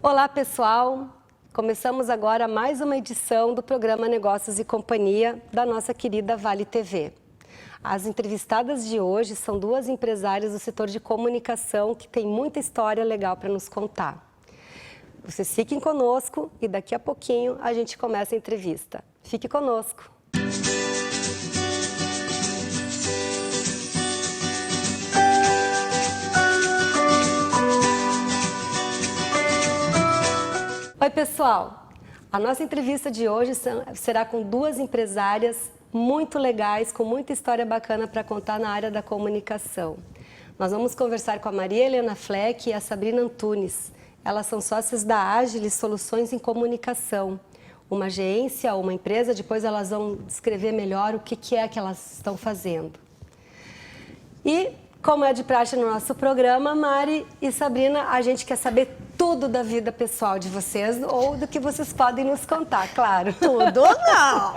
Olá, pessoal! Começamos agora mais uma edição do programa Negócios e Companhia da nossa querida Vale TV. As entrevistadas de hoje são duas empresárias do setor de comunicação que têm muita história legal para nos contar. Vocês fiquem conosco e daqui a pouquinho a gente começa a entrevista. Fique conosco! Oi, pessoal! A nossa entrevista de hoje será com duas empresárias muito legais, com muita história bacana para contar na área da comunicação. Nós vamos conversar com a Maria Helena Fleck e a Sabrina Antunes. Elas são sócias da Agilis Soluções em Comunicação, uma agência ou uma empresa, depois elas vão descrever melhor o que é que elas estão fazendo. E, como é de praxe no nosso programa, Mari e Sabrina, a gente quer saber tudo da vida pessoal de vocês ou do que vocês podem nos contar, claro. Tudo não!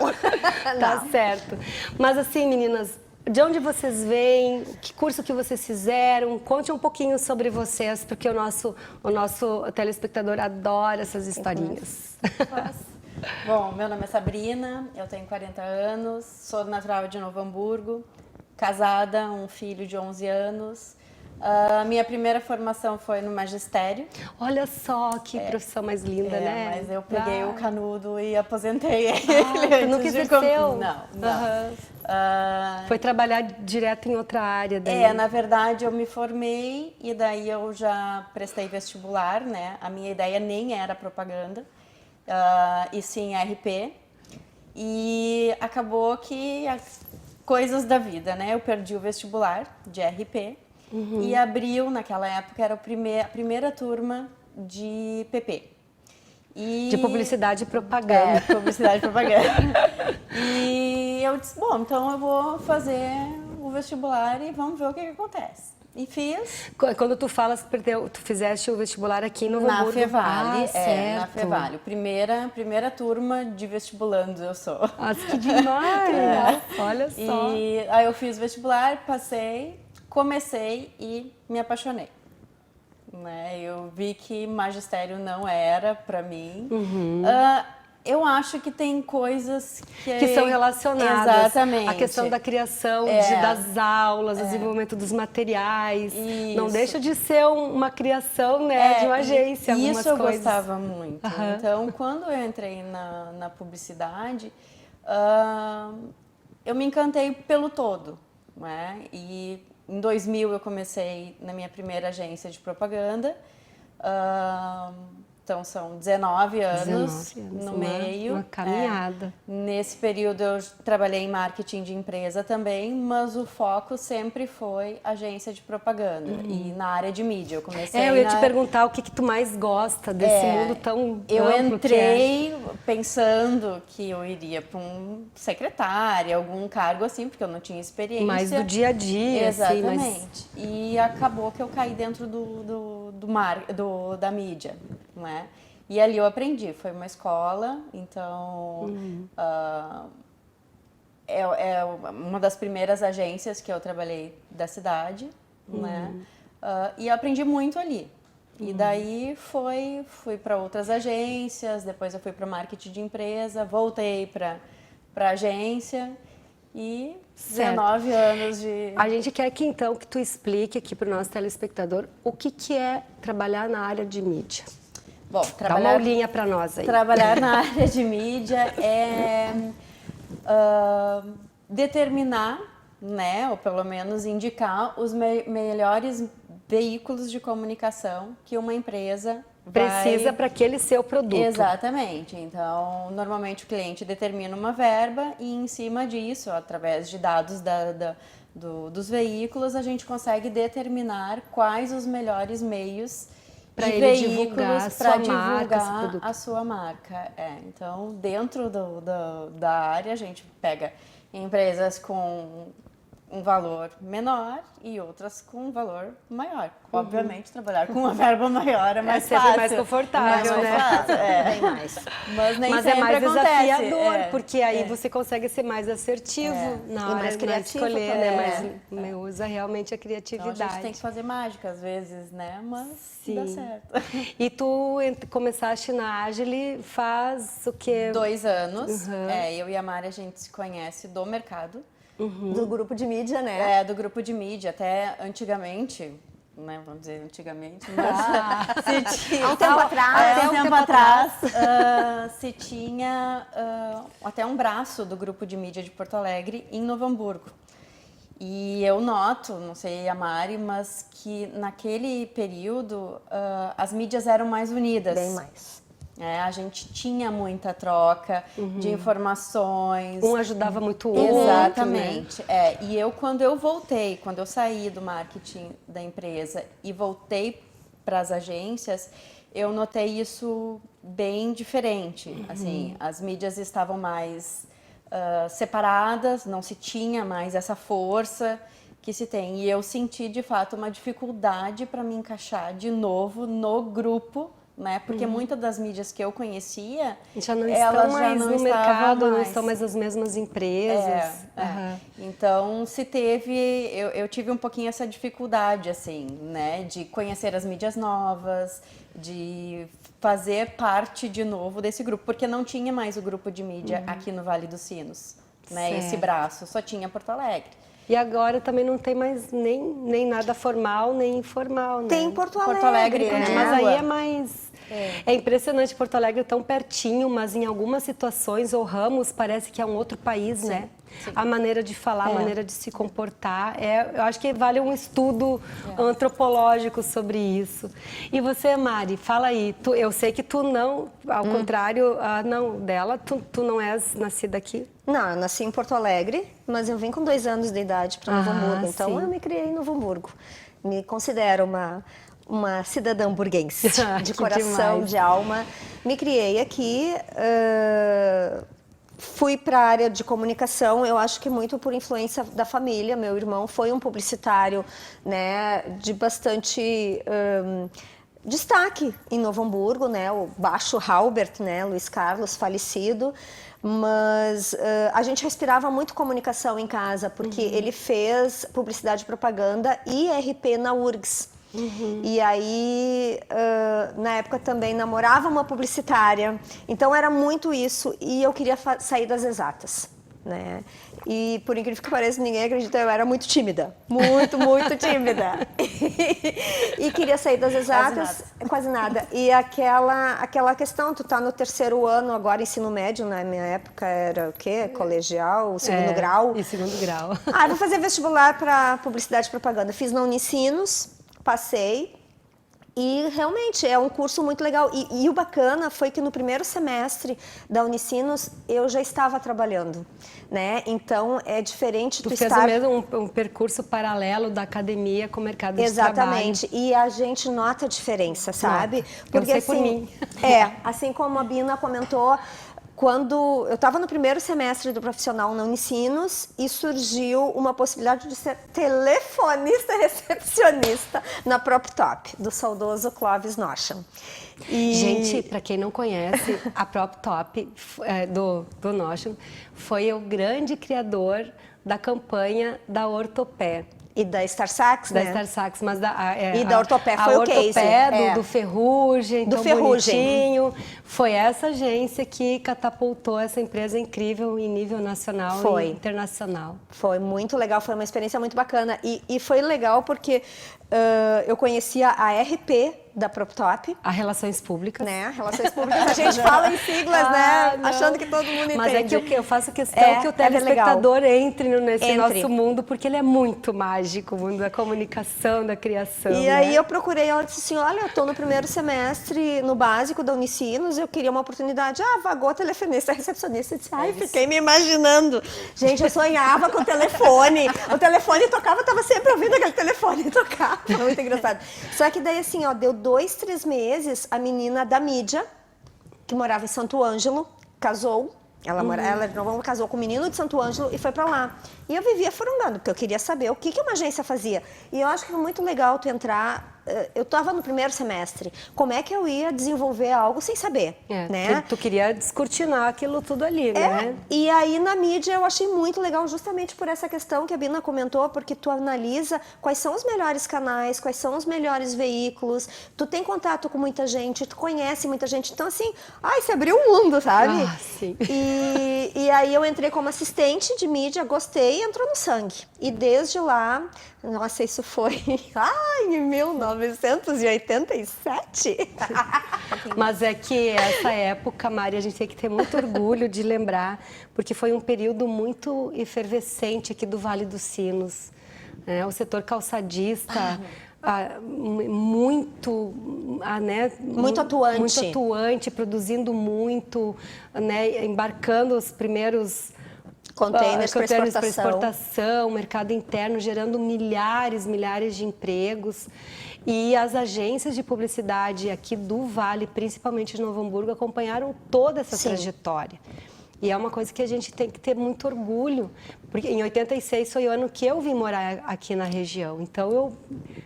Tá certo. Mas assim, meninas, de onde vocês vêm, que curso que vocês fizeram, conte um pouquinho sobre vocês, porque o nosso telespectador adora essas historinhas. Bom, meu nome é Sabrina, eu tenho 40 anos, sou natural de Novo Hamburgo, casada, um filho de 11 anos. Minha primeira formação foi no magistério. Olha só que profissão mais linda, né? Mas eu peguei o canudo e aposentei ele. Tu nunca exerceu? Não. Foi trabalhar direto em outra área daí? Na verdade eu me formei e daí eu já prestei vestibular, né? A minha ideia nem era propaganda, e sim RP. E acabou que coisas da vida, né? Eu perdi o vestibular de RP. E abriu, naquela época, era a primeira turma de PP. De publicidade e propaganda. Publicidade e propaganda. E eu disse, bom, então eu vou fazer o vestibular e vamos ver o que acontece. E fiz. Quando tu falas que tu fizeste o vestibular aqui no Novo Hamburgo. Na Fevale, certo. Na Fevale. Primeira turma de vestibulandos eu sou. Nossa, que demais! Olha só. E aí eu fiz vestibular, passei, comecei e me apaixonei. Né? Eu vi que magistério não era para mim. Eu acho que tem coisas que são relacionadas. Exatamente. A questão da criação das aulas, desenvolvimento dos materiais. Isso. Não deixa de ser uma criação, né, de uma agência. Isso eu coisas. Gostava muito. Então, quando eu entrei na publicidade, eu me encantei pelo todo. Né? E em 2000 eu comecei na minha primeira agência de propaganda. Então, são 19 anos no meio. Uma caminhada. Nesse período, eu trabalhei em marketing de empresa também, mas o foco sempre foi agência de propaganda e na área de mídia. Eu comecei eu ia te perguntar o que tu mais gosta desse mundo tão Eu amplo entrei pensando que eu iria para um secretário, algum cargo assim, porque eu não tinha experiência. Mais do dia a dia. Exatamente. Assim, E acabou que eu caí dentro da mídia. Né? E ali eu aprendi, foi uma escola, então é uma das primeiras agências que eu trabalhei da cidade, né? E aprendi muito ali. E daí fui para outras agências, depois eu fui para marketing de empresa, voltei para agência e 19 anos de... A gente quer que então que tu explique aqui para o nosso telespectador o que é trabalhar na área de mídia. Bom, dá uma olhinha para nós aí. Trabalhar na área de mídia é determinar, né, ou pelo menos indicar os melhores veículos de comunicação que uma empresa precisa para aquele seu produto. Exatamente. Então, normalmente o cliente determina uma verba e em cima disso, através de dados dos veículos, a gente consegue determinar quais os melhores meios para divulgar a sua marca. Então, dentro da área, a gente pega empresas com um valor menor e outras com um valor maior. Obviamente, trabalhar com uma verba maior é mais sempre fácil. mais confortável, mais né? Fácil, Bem mais. Mas nem Mas sempre é mais acontece. desafiador, porque aí você consegue ser mais assertivo na hora mais de criativo escolher, também, né? Usa realmente a Então, criatividade. a gente tem que fazer mágica às vezes, né? Mas Sim. dá certo. E tu começaste na Agile faz o quê? 2 anos. Eu e a Mari, a gente se conhece do mercado. Do grupo de mídia, né? Do grupo de mídia. Até antigamente, né, vamos dizer antigamente, mas se tinha, Há um tempo atrás. há um tempo atrás, se tinha até um braço do grupo de mídia de Porto Alegre em Novo Hamburgo. E eu noto, não sei a Mari, mas que naquele período as mídias eram mais unidas. Bem mais. A gente tinha muita troca de informações. Um ajudava muito o outro. Exatamente. Né? E quando eu saí do marketing da empresa e voltei para as agências, eu notei isso bem diferente. Assim, as mídias estavam mais separadas, não se tinha mais essa força que se tem. E eu senti, de fato, uma dificuldade para me encaixar de novo no grupo, né? Porque muitas das mídias que eu conhecia, já não elas estão já mais não no estavam mercado, não mais. estão mais as mesmas empresas. Então, eu tive um pouquinho essa dificuldade, assim, né? De conhecer as mídias novas, de fazer parte de novo desse grupo, porque não tinha mais o grupo de mídia aqui no Vale dos Sinos, né? Certo. Esse braço, só tinha Porto Alegre. E agora também não tem mais nem nada formal, nem informal, né? Tem Porto Alegre, Porto Alegre, né? Mas aí é mais... É impressionante, Porto Alegre tão pertinho, mas em algumas situações ou ramos parece que é um outro país, né? Sim. A maneira de falar, a maneira de se comportar. Eu acho que vale um estudo antropológico sobre isso. E você, Mari, fala aí. Eu sei que tu não, ao contrário não dela, tu não és nascida aqui? Não, eu nasci em Porto Alegre, mas eu vim com 2 anos de idade para Novo Hamburgo. Então, sim. eu me criei em Novo Hamburgo. Me considero uma cidadã burguense, de coração, demais. de alma. Me criei aqui, fui para a área de comunicação, eu acho que muito por influência da família. Meu irmão foi um publicitário, né, de bastante destaque em Novo Hamburgo, né, o Baixo Halbert, né, Luiz Carlos, falecido. Mas a gente respirava muito comunicação em casa, porque ele fez publicidade e propaganda e RP na URGS. E aí, na época também namorava uma publicitária, então era muito isso, e eu queria sair das exatas, né? E por incrível que pareça, ninguém acredita, eu era muito tímida, muito tímida. E queria sair das exatas, quase nada. E aquela questão, tu tá no 3º ano, agora ensino médio, na minha época era o quê? Colegial, 2º grau. E 2º grau. Vou fazer vestibular para publicidade e propaganda. Fiz na Unicinos, passei, e realmente é um curso muito legal. E o bacana foi que no primeiro semestre da Unicinos eu já estava trabalhando, né? Então é diferente Tu fez mesmo um percurso paralelo da academia com o mercado de trabalho. Exatamente, e a gente nota a diferença, sabe? Porque eu sei por mim. Assim como a Bina comentou, quando eu estava no primeiro semestre do profissional na Unicinos e surgiu uma possibilidade de ser telefonista recepcionista na PropTop, do saudoso Clóvis Nocham. Gente, para quem não conhece, a PropTop do Nocham foi o grande criador da campanha da Ortopé. E da StarSax, né? Da StarSax, mas e da Ortopé foi o case. A Ortopé do Ferrugem, do Ferrugem. Bonitinho. Foi essa agência que catapultou essa empresa incrível em nível nacional e internacional. Foi muito legal, foi uma experiência muito bacana. E foi legal porque eu conhecia a RP da PropTop. A Relações Públicas. Né? Relações Públicas, a gente fala em siglas, né? Não. Achando que todo mundo entende. Mas é que eu faço questão que o telespectador entre nesse nosso mundo, porque ele é muito mágico, o mundo da comunicação, da criação. E aí eu procurei, ela disse assim, olha, eu estou no primeiro semestre, no básico da Unicinos, eu queria uma oportunidade. Vagou telefonista, recepcionista. Eu disse, fiquei me imaginando. Gente, eu sonhava com o telefone. O telefone tocava, eu estava sempre ouvindo aquele telefone tocar. Foi muito engraçado. Só que daí assim, deu 2, 3 meses, a menina da mídia, que morava em Santo Ângelo, casou Ela não casou com um menino de Santo Ângelo e foi para lá. E eu vivia furungando, porque eu queria saber o que uma agência fazia. E eu acho que é muito legal tu entrar. Eu estava no primeiro semestre. Como é que eu ia desenvolver algo sem saber, né? Tu queria descortinar aquilo tudo ali, né? E aí na mídia eu achei muito legal justamente por essa questão que a Bina comentou, porque tu analisa quais são os melhores canais, quais são os melhores veículos, tu tem contato com muita gente, tu conhece muita gente. Então assim, se abriu o mundo, sabe? Sim. E aí eu entrei como assistente de mídia, gostei e entrou no sangue. E desde lá, nossa, isso foi em 1987. Mas é que essa época, Mari, a gente tem que ter muito orgulho de lembrar, porque foi um período muito efervescente aqui do Vale dos Sinos. O setor calçadista... muito atuante. Muito atuante, produzindo muito, né, embarcando os primeiros containers para exportação, mercado interno, gerando milhares de empregos. E as agências de publicidade aqui do Vale, principalmente de Novo Hamburgo, acompanharam toda essa trajetória. E é uma coisa que a gente tem que ter muito orgulho, porque em 86 foi o ano que eu vim morar aqui na região. Então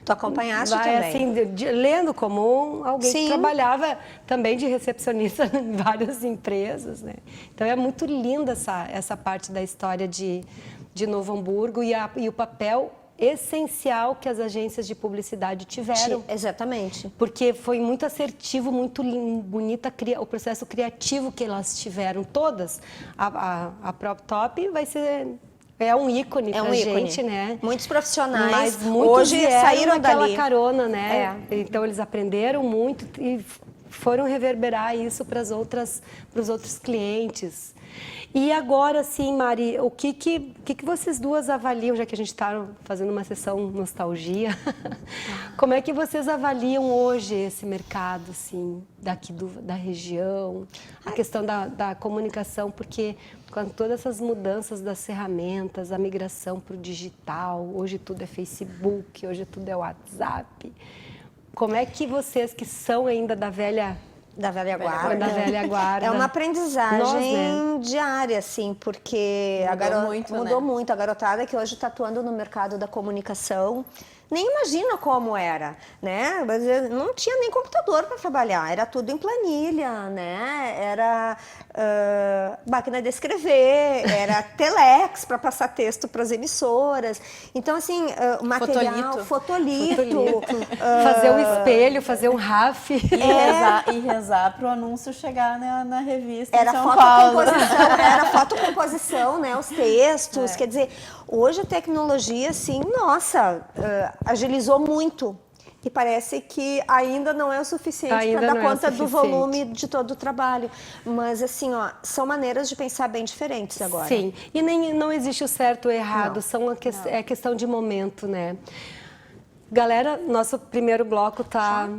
Tu acompanhaste também? Assim, lendo como alguém que trabalhava também de recepcionista em várias empresas, né? Então é muito linda essa parte da história de Novo Hamburgo e o papel essencial que as agências de publicidade tiveram. Exatamente. Porque foi muito assertivo, muito bonita o processo criativo que elas tiveram, todas. A PropTop vai ser... É um ícone pra gente, né? Muitos profissionais mas muitos hoje saíram daquela carona, né? Então eles aprenderam muito e foram reverberar isso para os outros clientes. E agora, sim, Mari, o que vocês duas avaliam, já que a gente está fazendo uma sessão nostalgia, como é que vocês avaliam hoje esse mercado, assim, daqui da região, a questão da comunicação, porque com todas essas mudanças das ferramentas, a migração para o digital, hoje tudo é Facebook, hoje tudo é WhatsApp, como é que vocês que são ainda da velha guarda. É uma aprendizagem diária, assim, porque mudou muito. A garotada que hoje está atuando no mercado da comunicação nem imagina como era, né? Mas não tinha nem computador para trabalhar, era tudo em planilha, né? Era máquina de escrever, era telex para passar texto para as emissoras. Então, assim, material, fotolito. Fazer um espelho, fazer um RAF. E rezar para o anúncio chegar na revista era em São Paulo. Era fotocomposição, né? Os textos, quer dizer... Hoje a tecnologia, assim, nossa, agilizou muito. E parece que ainda não é o suficiente para dar conta do volume de todo o trabalho. Mas, assim, são maneiras de pensar bem diferentes agora. Sim, e não existe o certo ou errado, é questão de momento, né? Galera, nosso primeiro bloco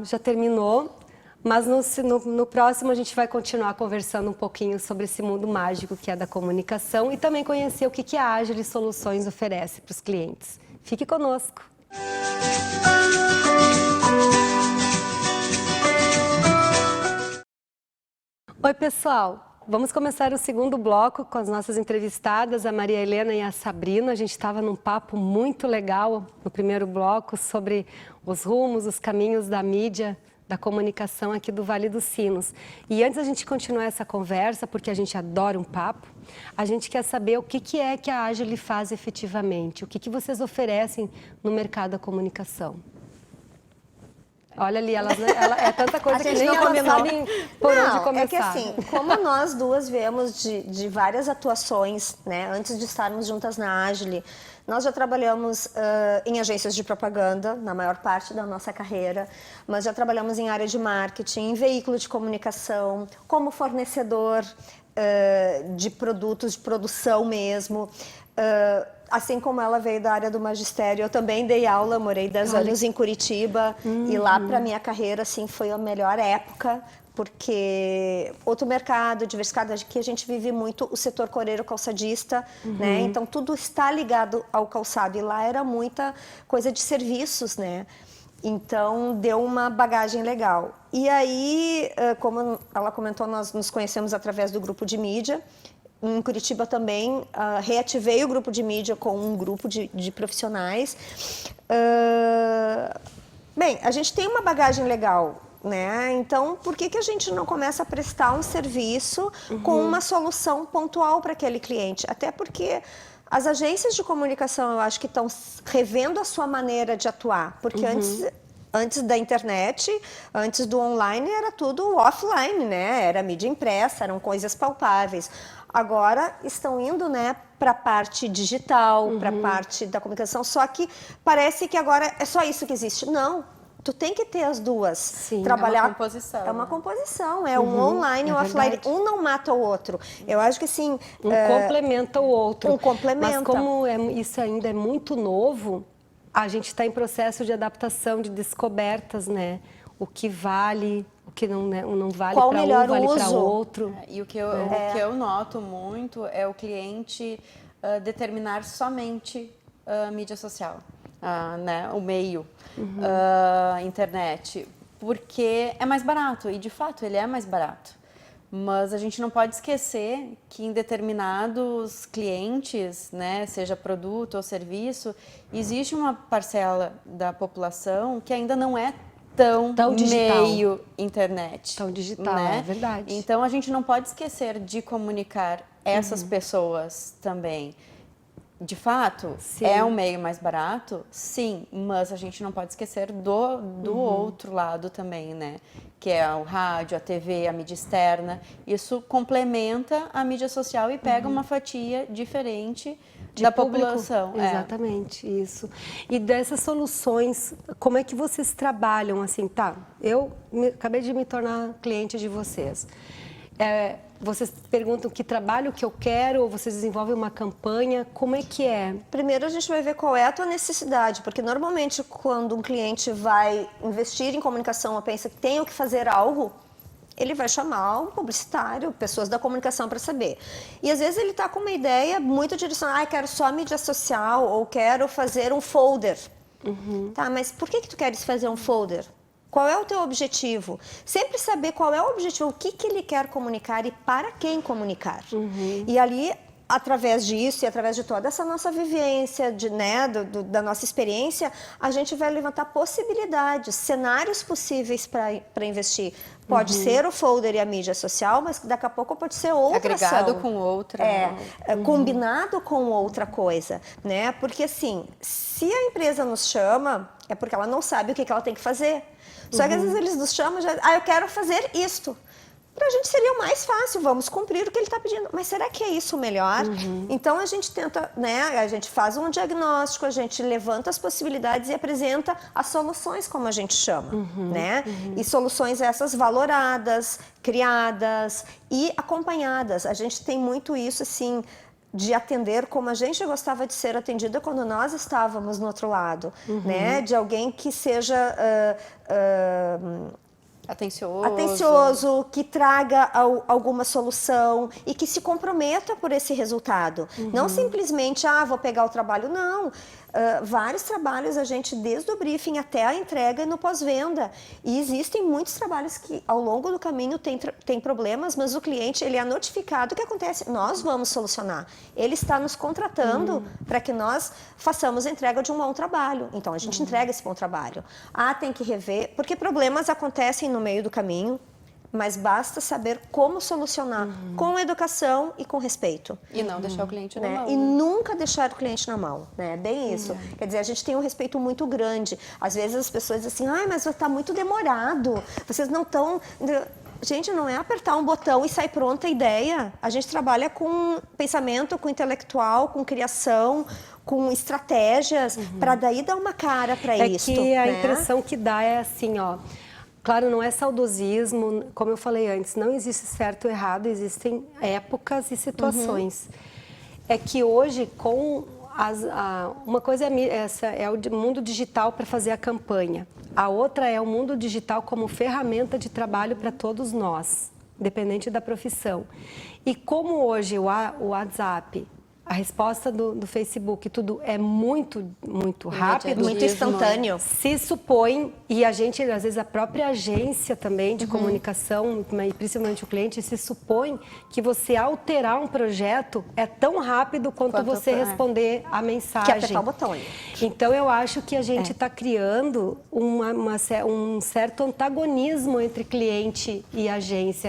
já terminou. Mas no próximo a gente vai continuar conversando um pouquinho sobre esse mundo mágico que é da comunicação e também conhecer o que a Agile Soluções oferece para os clientes. Fique conosco! Oi, pessoal! Vamos começar o segundo bloco com as nossas entrevistadas, a Maria Helena e a Sabrina. A gente estava num papo muito legal no primeiro bloco sobre os rumos, os caminhos da mídia, da comunicação aqui do Vale dos Sinos. E antes da gente continuar essa conversa, porque a gente adora um papo, a gente quer saber o que é que a Agile faz efetivamente, o que vocês oferecem no mercado da comunicação. Olha ali, é tanta coisa que nem elas sabem por onde começar. É que assim, como nós duas viemos de várias atuações, né, antes de estarmos juntas na Agile, nós já trabalhamos em agências de propaganda, na maior parte da nossa carreira, mas já trabalhamos em área de marketing, em veículo de comunicação, como fornecedor de produtos, de produção mesmo. Assim como ela veio da área do magistério, eu também dei aula, morei 10 anos em Curitiba, e lá para minha carreira, assim, foi a melhor época, porque outro mercado, diversificado, que a gente vive muito o setor coreiro calçadista, né? Então tudo está ligado ao calçado, e lá era muita coisa de serviços, né? Então deu uma bagagem legal. E aí, como ela comentou, nós nos conhecemos através do grupo de mídia. em Curitiba também, reativei o grupo de mídia com um grupo de profissionais. Bem, a gente tem uma bagagem legal, né? Então, por que a gente não começa a prestar um serviço com uma solução pontual para aquele cliente? Até porque as agências de comunicação, eu acho que estão revendo a sua maneira de atuar, porque antes da internet, antes do online, era tudo offline, né? Era mídia impressa, eram coisas palpáveis. Agora estão indo, né, para a parte digital, para a parte da comunicação, só que parece que agora é só isso que existe. Não, tu tem que ter as duas. Sim, trabalhar. É uma composição. É uma composição, é um online e um offline. verdade. Um não mata o outro. Eu acho que assim... Complementa o outro. Um complementa. Mas como isso ainda é muito novo, a gente está em processo de adaptação, de descobertas, né? O que vale, o que não, né? Não vale para um, vale para outro. E o que eu noto muito é o cliente determinar somente a mídia social, né? O meio, internet, porque é mais barato, e de fato ele é mais barato. Mas a gente não pode esquecer que em determinados clientes, né, seja produto ou serviço, existe uma parcela da população que ainda não é tão digital. meio internet. Tão digital, né? é verdade. Então a gente não pode esquecer de comunicar essas pessoas também. De fato, Sim. é um meio mais barato, sim, mas a gente não pode esquecer do outro lado também, né? Que é o rádio, a TV, a mídia externa. Isso complementa a mídia social e pega uma fatia diferente da público. população. Exatamente, isso. E dessas soluções, como é que vocês trabalham assim? Tá, eu acabei de me tornar cliente de vocês. Vocês perguntam que trabalho que eu quero, ou vocês desenvolvem uma campanha, como é que é? Primeiro a gente vai ver qual é a tua necessidade, porque normalmente quando um cliente vai investir em comunicação ou pensa que tem que fazer algo, ele vai chamar um publicitário, pessoas da comunicação para saber. E às vezes ele está com uma ideia muito direcionada, quero só mídia social ou quero fazer um folder. Tá, mas por que tu queres fazer um folder? Qual é o teu objetivo? Sempre saber qual é o objetivo, o que ele quer comunicar e para quem comunicar. E ali, através disso e através de toda essa nossa vivência, né, da nossa experiência, a gente vai levantar possibilidades, cenários possíveis para investir. Pode ser o folder e a mídia social, mas daqui a pouco pode ser outra Agregado ação. com outra. Combinado com outra coisa, né? Porque assim, se a empresa nos chama, é porque ela não sabe o que ela tem que fazer. Só que às vezes eles nos chamam, eu quero fazer isto. Para a gente seria o mais fácil, vamos cumprir o que ele está pedindo. Mas será que é isso o melhor? Então a gente tenta, né? A gente faz um diagnóstico, a gente levanta as possibilidades e apresenta as soluções, como a gente chama, né? E soluções essas valoradas, criadas e acompanhadas. A gente tem muito isso, assim, de atender como a gente gostava de ser atendida quando nós estávamos no outro lado, né? De alguém que seja atencioso, que traga alguma solução e que se comprometa por esse resultado. Não simplesmente, vou pegar o trabalho, não. Vários trabalhos a gente, desde o briefing até a entrega e no pós-venda. E existem muitos trabalhos que ao longo do caminho tem problemas, mas o cliente ele é notificado. O que acontece? Nós vamos solucionar. Ele está nos contratando para que nós façamos a entrega de um bom trabalho. Então a gente entrega esse bom trabalho. Tem que rever, porque problemas acontecem no meio do caminho. Mas basta saber como solucionar com educação e com respeito. E não deixar o cliente na mão. E nunca deixar o cliente na mão, né? Bem isso. Quer dizer, a gente tem um respeito muito grande. Às vezes as pessoas dizem assim, mas está muito demorado, vocês não estão... Gente, não é apertar um botão e sair pronta a ideia. A gente trabalha com pensamento, com intelectual, com criação, com estratégias, para daí dar uma cara para isso. É que a né? impressão que dá é assim, claro, não é saudosismo, como eu falei antes, não existe certo ou errado, existem épocas e situações. É que hoje, com uma coisa é o mundo digital para fazer a campanha, a outra é o mundo digital como ferramenta de trabalho para todos nós, independente da profissão. E como hoje o WhatsApp, a resposta do Facebook, tudo é muito rápido. Muito instantâneo. Se supõe, e a gente, às vezes, a própria agência também de comunicação, e principalmente o cliente, se supõe que você alterar um projeto é tão rápido quanto você responder a mensagem. Que apertar o botão ali. Então, eu acho que a gente está criando um certo antagonismo entre cliente e agência.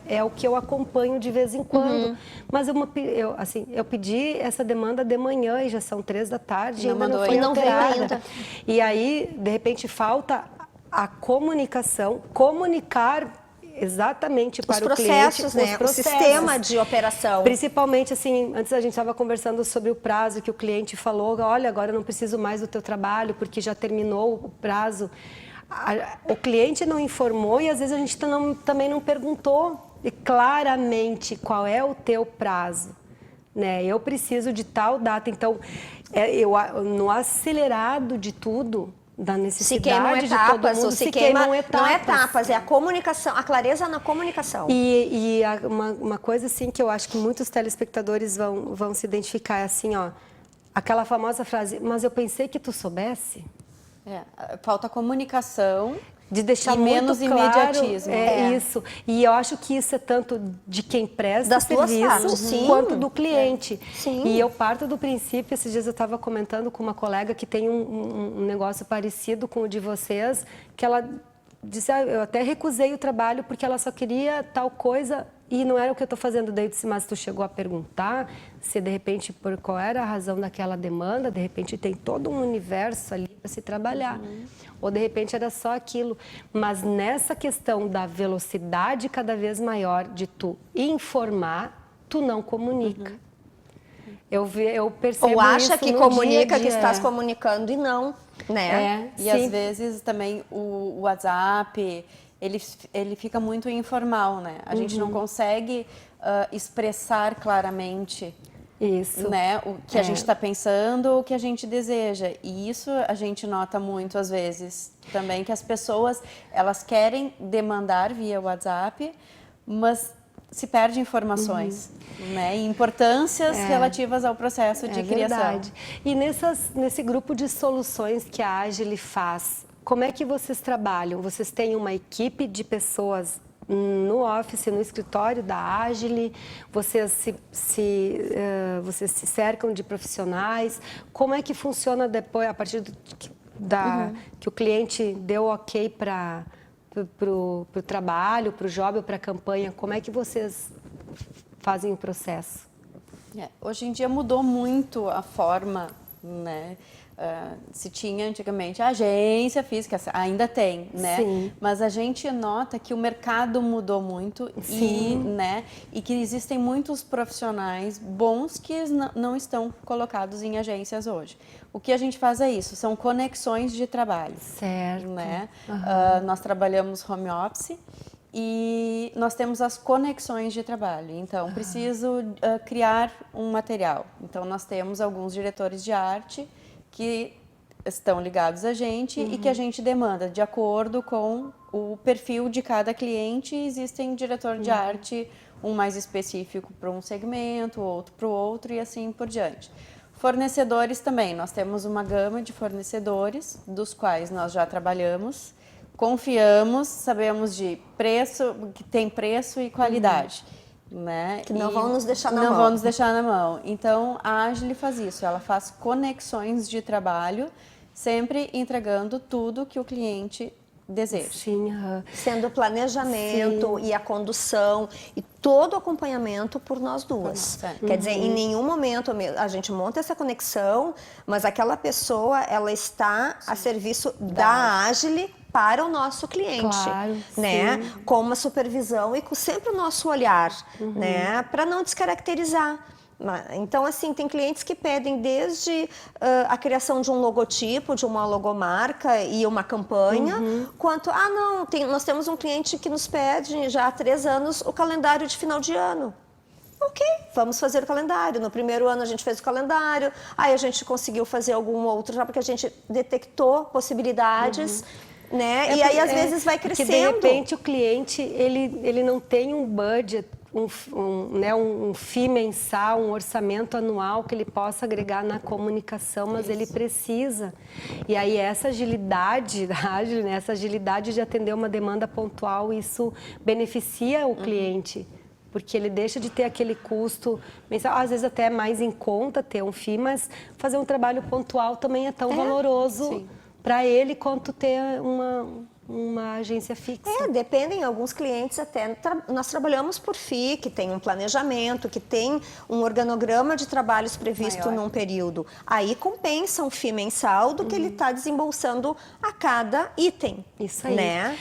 É o que eu acompanho de vez em quando. Mas eu pedi essa demanda de manhã e já são 3 da tarde e ainda não foi alterada. E aí, de repente, falta a comunicação, comunicar exatamente para o cliente os processos, o sistema de operação. Principalmente, assim, antes a gente estava conversando sobre o prazo que o cliente falou, olha, agora eu não preciso mais do teu trabalho porque já terminou o prazo. O cliente não informou e às vezes a gente também não perguntou claramente qual é o teu prazo. Né? Eu preciso de tal data. Então, no acelerado de tudo, da necessidade de todo mundo, se queimam etapas. Não é etapas, é a comunicação, a clareza na comunicação. E uma coisa assim que eu acho que muitos telespectadores vão se identificar é assim, ó, aquela famosa frase, mas eu pensei que tu soubesse. Falta comunicação. De deixar e menos muito claro, imediatismo. Isso. E eu acho que isso é tanto de quem presta serviço quanto do cliente. E eu parto do princípio, esses dias eu estava comentando com uma colega que tem um negócio parecido com o de vocês, que ela disse, eu até recusei o trabalho porque ela só queria tal coisa e não era o que eu estou fazendo. Daí eu disse, mas tu chegou a perguntar se de repente por qual era a razão daquela demanda, de repente tem todo um universo ali para se trabalhar. Ou de repente era só aquilo. Mas nessa questão da velocidade cada vez maior de tu informar, tu não comunica. Eu percebo isso. Ou acha que comunica, dia. que estás comunicando e não, né? E às vezes também o WhatsApp, ele fica muito informal, né? A gente não consegue expressar claramente isso, né? O que a gente está pensando, o que a gente deseja. E isso a gente nota muito às vezes também, que as pessoas, elas querem demandar via WhatsApp, mas se perde informações, né? E importâncias relativas ao processo de criação. Verdade. E nesse grupo de soluções que a Agile faz, como é que vocês trabalham? Vocês têm uma equipe de pessoas no office, no escritório da Agile? Vocês se cercam de profissionais? Como é que funciona depois, a partir que o cliente deu ok para o trabalho, para o job ou para a campanha? Como é que vocês fazem o processo? Hoje em dia mudou muito a forma, né? Se tinha antigamente a agência física, ainda tem, né? Sim. Mas a gente nota que o mercado mudou muito e que existem muitos profissionais bons que não estão colocados em agências hoje. O que a gente faz é isso, são conexões de trabalho. Certo. Né? Nós trabalhamos home office e nós temos as conexões de trabalho. Então, preciso criar um material. Então, nós temos alguns diretores de arte que estão ligados a gente e que a gente demanda de acordo com o perfil de cada cliente. Existem diretor de arte, um mais específico para um segmento, outro para o outro e assim por diante. Fornecedores também, nós temos uma gama de fornecedores dos quais nós já trabalhamos, confiamos, sabemos de preço, que tem preço e qualidade. Né? Que não vão nos deixar na mão. Não vão nos deixar na mão. Então, a Agile faz isso, ela faz conexões de trabalho, sempre entregando tudo que o cliente deseja. Sim, sendo o planejamento e a condução e todo o acompanhamento por nós duas. Quer dizer, em nenhum momento a gente monta essa conexão, mas aquela pessoa, ela está a serviço da Agile para o nosso cliente, claro, né? Com uma supervisão e com sempre o nosso olhar, né? Para não descaracterizar. Então, assim, tem clientes que pedem desde a criação de um logotipo, de uma logomarca e uma campanha, quanto, nós temos um cliente que nos pede já há 3 anos o calendário de final de ano. Ok, vamos fazer o calendário. No primeiro ano a gente fez o calendário, aí a gente conseguiu fazer algum outro, já porque a gente detectou possibilidades, né? E aí, às vezes, vai crescendo. Porque, de repente, o cliente, ele não tem um budget um FII mensal, um orçamento anual que ele possa agregar na comunicação, mas ele precisa. E aí essa agilidade, né, essa agilidade de atender uma demanda pontual, isso beneficia o cliente, porque ele deixa de ter aquele custo mensal, às vezes até mais em conta ter um FII, mas fazer um trabalho pontual também é tão valoroso para ele quanto ter uma agência fixa. Dependem, alguns clientes até, nós trabalhamos por FII, que tem um planejamento, que tem um organograma de trabalhos previsto num período. Aí compensa um FII mensal do que ele está desembolsando a cada item. Isso aí. Né?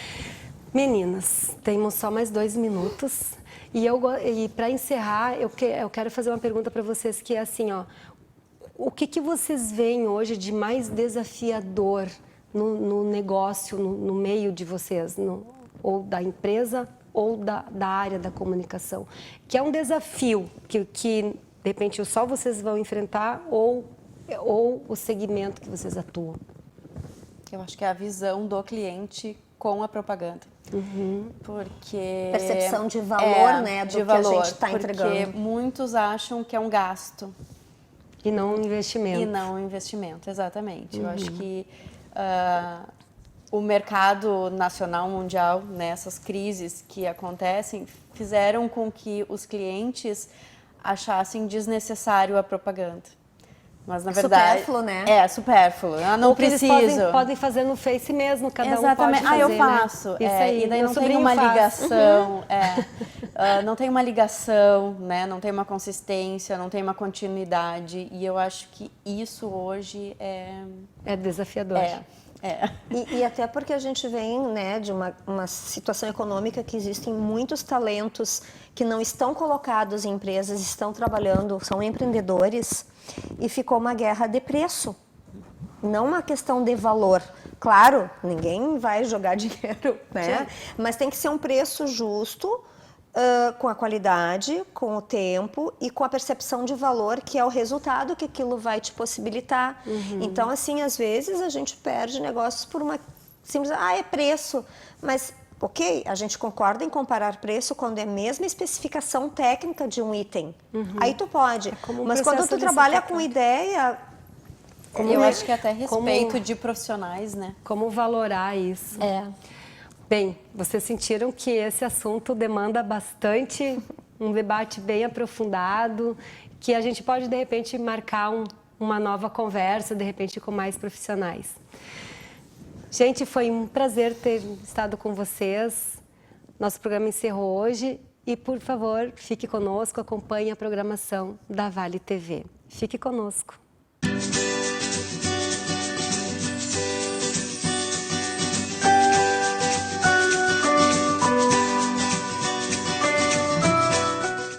Meninas, temos só mais 2 minutos. E para encerrar, eu quero fazer uma pergunta para vocês que é assim, ó, o que vocês veem hoje de mais desafiador no negócio, no meio de vocês, ou da empresa ou da área da comunicação? Que é um desafio que de repente só vocês vão enfrentar ou o segmento que vocês atuam? Eu acho que é a visão do cliente com a propaganda. Porque... Percepção de valor, né, do de que valor, a gente está entregando. Porque muitos acham que é um gasto. E não um investimento. E não um investimento, exatamente. Eu acho que o mercado nacional, mundial, né, essas crises que acontecem, fizeram com que os clientes achassem desnecessário a propaganda. Mas, na verdade... Supérfluo, né? É, supérfluo. Eu não preciso. Eles podem fazer no Face mesmo, cada Exatamente. um pode fazer, eu faço. Né? Isso aí. E daí Meu não tem sobrinho uma faz. ligação. Não tem uma ligação, né? Não tem uma consistência, não tem uma continuidade. E eu acho que isso hoje é... É desafiador. E até porque a gente vem, né, de uma situação econômica que existem muitos talentos que não estão colocados em empresas, estão trabalhando, são empreendedores, e ficou uma guerra de preço, não uma questão de valor. Claro, ninguém vai jogar dinheiro, né? Mas tem que ser um preço justo, com a qualidade, com o tempo e com a percepção de valor, que é o resultado que aquilo vai te possibilitar. Então, assim, às vezes a gente perde negócios por uma simples... é preço. Mas, ok, a gente concorda em comparar preço quando é a mesma especificação técnica de um item. Aí tu pode. Mas quando tu trabalha com ideia... Eu acho que até respeito de profissionais, né? Como valorar isso. Bem, vocês sentiram que esse assunto demanda bastante, um debate bem aprofundado, que a gente pode, de repente, marcar uma nova conversa, de repente, com mais profissionais. Gente, foi um prazer ter estado com vocês. Nosso programa encerrou hoje e, por favor, fique conosco, acompanhe a programação da Vale TV. Fique conosco.